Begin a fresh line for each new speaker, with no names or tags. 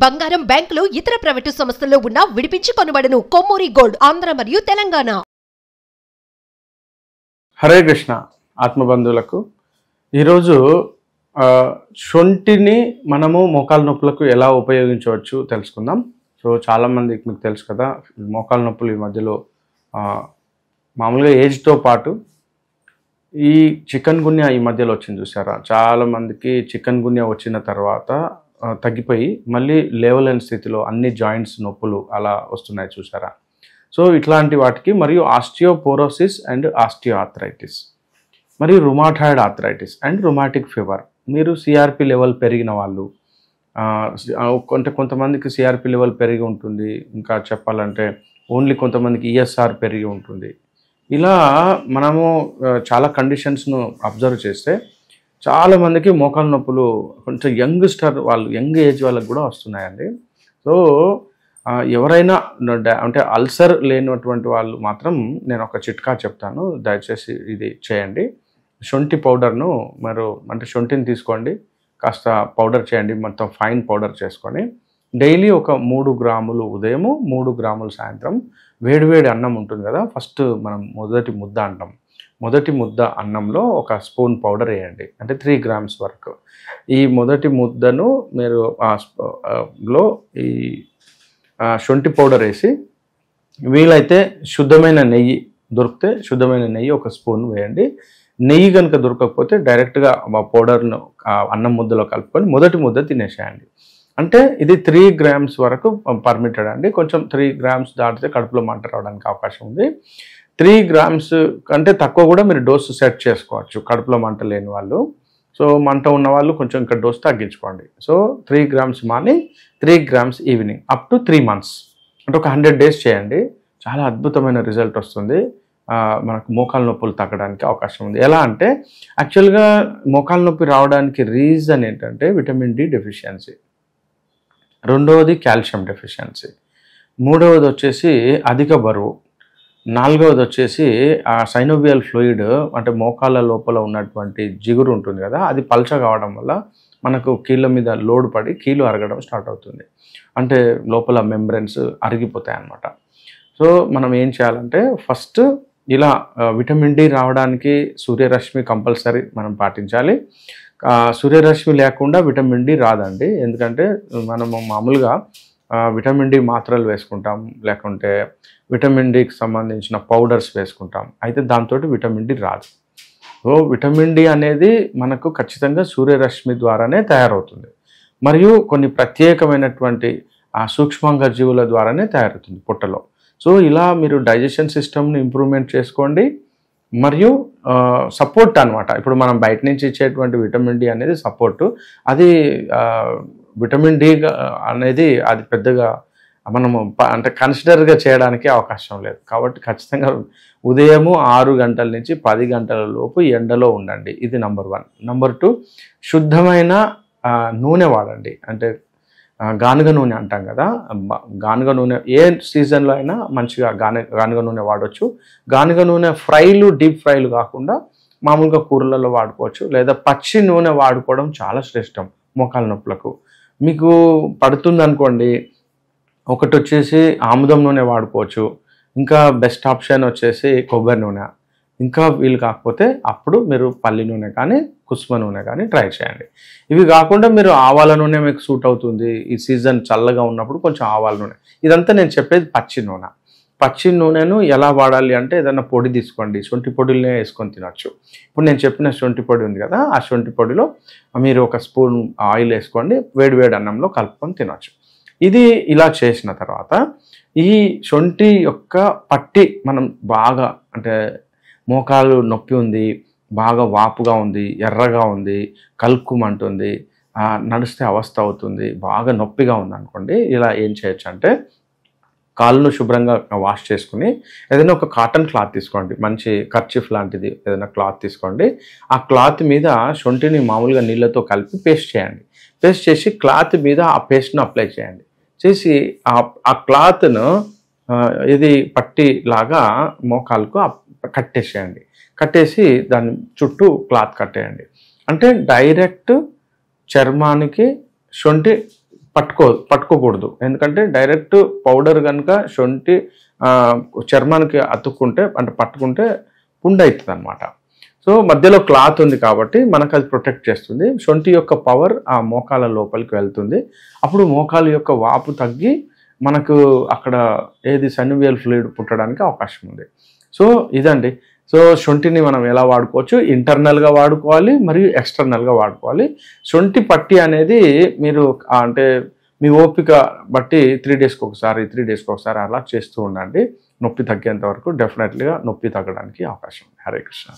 బంగారం బ్యాంకులు ఇతర ప్రైవేటు సంస్థల్లో ఉన్న విడిపించి కొనబడను. కొమ్మూరి గోల్డ్ ఆంధ్ర మరియు తెలంగాణ.
హరే కృష్ణ ఆత్మబంధువులకు ఈరోజు శొంఠిని మనము మోకాల నొప్పులకు ఎలా ఉపయోగించవచ్చు తెలుసుకుందాం. సో చాలామందికి మీకు తెలుసు కదా, మోకాల నొప్పులు ఈ మధ్యలో మామూలుగా ఏజ్తో పాటు ఈ చికెన్ గున్యా ఈ మధ్యలో వచ్చింది చూసారా. చాలామందికి చికెన్ గున్యా వచ్చిన తర్వాత తగ్గిపోయి మళ్ళీ లేవలేని స్థితిలో అన్ని జాయింట్స్ నొప్పులు అలా వస్తున్నాయి చూసారా. సో ఇట్లాంటి వాటికి మరియు ఆస్టియోపోరోసిస్ అండ్ ఆస్టియోఆర్థరైటిస్ మరియు rheumatoid arthritis and rheumatic fever. మీరు సిఆర్పి లెవెల్ పెరిగిన వాళ్ళు అంటే కొంతమందికి సిఆర్పి లెవెల్ పెరిగి ఉంటుంది, ఇంకా చెప్పాలంటే ఓన్లీ కొంతమందికి ఈఎస్ఆర్ పెరిగి ఉంటుంది. ఇలా మనము చాలా కండిషన్స్ను అబ్జర్వ్ చేస్తే చాలామందికి మోకాల నొప్పులు కొంచెం యంగ్ ఏజ్ వాళ్ళకి కూడా వస్తున్నాయండి. సో ఎవరైనా అంటే అల్సర్ లేనటువంటి వాళ్ళు మాత్రం నేను ఒక చిట్కా చెప్తాను, దయచేసి ఇది చేయండి. శొంఠి పౌడర్ను అంటే శొంఠిని తీసుకోండి, కాస్త పౌడర్ చేయండి, మొత్తం ఫైన్ పౌడర్ చేసుకొని డైలీ ఒక 3 గ్రాములు ఉదయము 3 గ్రాములు సాయంత్రం వేడివేడి అన్నం ఉంటుంది కదా, ఫస్ట్ మనం మొదటి ముద్ద అంటాం, మొదటి ముద్ద అన్నంలో ఒక స్పూన్ పౌడర్ వేయండి, అంటే 3 గ్రామ్స్ వరకు. ఈ మొదటి ముద్దను మీరు లో ఈ శొంఠి పౌడర్ వేసి వీలైతే శుద్ధమైన నెయ్యి దొరికితే శుద్ధమైన నెయ్యి ఒక స్పూన్ వేయండి. నెయ్యి కనుక దొరకకపోతే డైరెక్ట్గా ఆ పౌడర్ను అన్నం ముద్దలో కలుపుకొని మొదటి ముద్ద తినేసేయండి. అంటే ఇది 3 గ్రామ్స్ వరకు పర్మిటెడ్ అండి. కొంచెం 3 గ్రామ్స్ దాటితే కడుపులో మంట రావడానికి అవకాశం ఉంది. 3 గ్రామ్స్ కంటే తక్కువ కూడా మీరు డోసు సెట్ చేసుకోవచ్చు కడుపులో మంట లేని వాళ్ళు. సో మంట ఉన్న వాళ్ళు కొంచెం ఇంకా డోసు తగ్గించుకోండి. So 3 grams morning, 3 grams evening, up to 3 months, అంటే ఒక 100 days చేయండి. చాలా అద్భుతమైన రిజల్ట్ వస్తుంది. మనకు మోకాల నొప్పులు తగ్గడానికి అవకాశం ఉంది. ఎలా అంటే యాక్చువల్గా మోకాల నొప్పి రావడానికి రీజన్ ఏంటంటే విటమిన్ డి డెఫిషియన్సీ, రెండవది కాల్షియం డెఫిషియన్సీ, మూడవది వచ్చేసి అధిక బరువు, నాలుగవది వచ్చేసి ఆ సైనోవియల్ ఫ్లూయిడ్ అంటే మోకాళ్ళ లోపల ఉన్నటువంటి జిగురు ఉంటుంది కదా, అది పల్చ కావడం వల్ల మనకు కీళ్ళ మీద లోడ్ పడి కీళ్ళు అరగడం స్టార్ట్ అవుతుంది, అంటే లోపల మెంబ్రెన్స్ అరిగిపోతాయి అన్నమాట. సో మనం ఏం చేయాలంటే ఫస్ట్ ఇలా విటమిన్ డి రావడానికి సూర్యరశ్మి కంపల్సరీ మనం పాటించాలి. సూర్యరశ్మి లేకుండా విటమిన్ డి రాదండి, ఎందుకంటే మనము మామూలుగా విటమిన్ డి మాత్రలు వేసుకుంటాం, లేకుంటే విటమిన్ డికి సంబంధించిన పౌడర్స్ వేసుకుంటాం, అయితే దాంతో విటమిన్ డి రాదు. సో విటమిన్ డి అనేది మనకు ఖచ్చితంగా సూర్యరశ్మి ద్వారానే తయారవుతుంది, మరియు కొన్ని ప్రత్యేకమైనటువంటి సూక్ష్మాంగ జీవుల ద్వారానే తయారవుతుంది పొట్టలో. సో ఇలా మీరు డైజెషన్ సిస్టమ్ని ఇంప్రూవ్మెంట్ చేసుకోండి, మరియు సపోర్ట్ అనమాట. ఇప్పుడు మనం బయట నుంచి ఇచ్చేటువంటి విటమిన్ డి అనేది సపోర్టు, అది విటమిన్ డి అనేది అది పెద్దగా మనము అంటే కన్సిడర్గా చేయడానికి అవకాశం లేదు. కాబట్టి ఖచ్చితంగా ఉదయము 6 గంటల నుంచి 10 గంటల లోపు ఎండలో ఉండండి, ఇది నెంబర్ 1. నెంబర్ 2, శుద్ధమైన నూనె వాడండి, అంటే గానుగ నూనె అంటాం కదా, గానుగ నూనె ఏ సీజన్లో అయినా మంచిగా గానుగ నూనె వాడవచ్చు. గానుగ నూనె ఫ్రైలు, డీప్ ఫ్రైలు కాకుండా మామూలుగా కూరలలో వాడుకోవచ్చు, లేదా పచ్చి నూనె వాడుకోవడం చాలా శ్రేష్టం మోకాల నొప్పులకు. మీకు పడుతుంది అనుకోండి, ఒకటి వచ్చేసి ఆముదం నూనె వాడుకోవచ్చు, ఇంకా బెస్ట్ ఆప్షన్ వచ్చేసి కొబ్బరి నూనె, ఇంకా వీలు కాకపోతే అప్పుడు మీరు పల్లి నూనె కానీ కుసుమ నూనె కానీ ట్రై చేయండి. ఇవి కాకుండా మీరు ఆవాల నూనె మీకు సూట్ అవుతుంది, ఈ సీజన్ చల్లగా ఉన్నప్పుడు కొంచెం ఆవాల నూనె. ఇదంతా నేను చెప్పేది పచ్చి నూనె. పచ్చి నూనెను ఎలా వాడాలి అంటే ఏదైనా పొడి తీసుకోండి, శొంఠి పొడినే వేసుకొని తినచ్చు. ఇప్పుడు నేను చెప్పిన శొంఠి పొడి ఉంది కదా, ఆ శొంఠి పొడిలో మీరు ఒక స్పూన్ ఆయిల్ వేసుకోండి, వేడివేడి అన్నంలో కలుపుకొని తినచ్చు. ఇది ఇలా చేసిన తర్వాత ఈ శొంఠి యొక్క పట్టి మనం బాగా, అంటే మోకాలు నొప్పి ఉంది, బాగా వాపుగా ఉంది, ఎర్రగా ఉంది, కలుక్కుమంటుంది, నడిస్తే అవస్థ అవుతుంది, బాగా నొప్పిగా ఉంది అనుకోండి, ఇలా ఏం చేయొచ్చు అంటే కాళ్ళను శుభ్రంగా వాష్ చేసుకుని ఏదైనా ఒక కాటన్ క్లాత్ తీసుకోండి, మంచి కర్చీఫ్ లాంటిది ఏదైనా క్లాత్ తీసుకోండి. ఆ క్లాత్ మీద శొంఠిని మామూలుగా నీళ్ళతో కలిపి పేస్ట్ చేయండి. పేస్ట్ చేసి క్లాత్ మీద ఆ పేస్ట్ను అప్లై చేయండి. చేసి ఆ క్లాత్ను ఇది పట్టిలాగా మోకాలకు కట్టేసేయండి. కట్టేసి దాని చుట్టూ క్లాత్ కట్టేయండి. అంటే డైరెక్ట్ చర్మానికి శొంఠి పట్టుకోకూడదు. ఎందుకంటే డైరెక్ట్ పౌడర్ కనుక శొంఠి చర్మానికి అతుక్కుంటే అంటే పట్టుకుంటే పుండు అవుతుంది అనమాట. సో మధ్యలో క్లాత్ ఉంది కాబట్టి మనకు అది ప్రొటెక్ట్ చేస్తుంది. శొంఠి యొక్క పవర్ ఆ మోకాల లోపలికి వెళ్తుంది. అప్పుడు మోకాలు యొక్క వాపు తగ్గి మనకు అక్కడ ఏది సన్నివేల్ ఫ్లూయిడ్ పుట్టడానికి అవకాశం ఉంది. సో ఇదండి. సో శొంఠిని మనం ఎలా వాడుకోవచ్చు, ఇంటర్నల్గా వాడుకోవాలి మరియు ఎక్స్టర్నల్గా వాడుకోవాలి. శొంఠి పట్టి అనేది మీరు అంటే మీ ఓపిక బట్టి 3 డేస్కి ఒకసారి 3 డేస్కి ఒకసారి అలా చేస్తూ ఉండండి. నొప్పి తగ్గేంత వరకు డెఫినెట్లీగా నొప్పి తగ్గడానికి అవకాశం ఉంది. హరే కృష్ణ.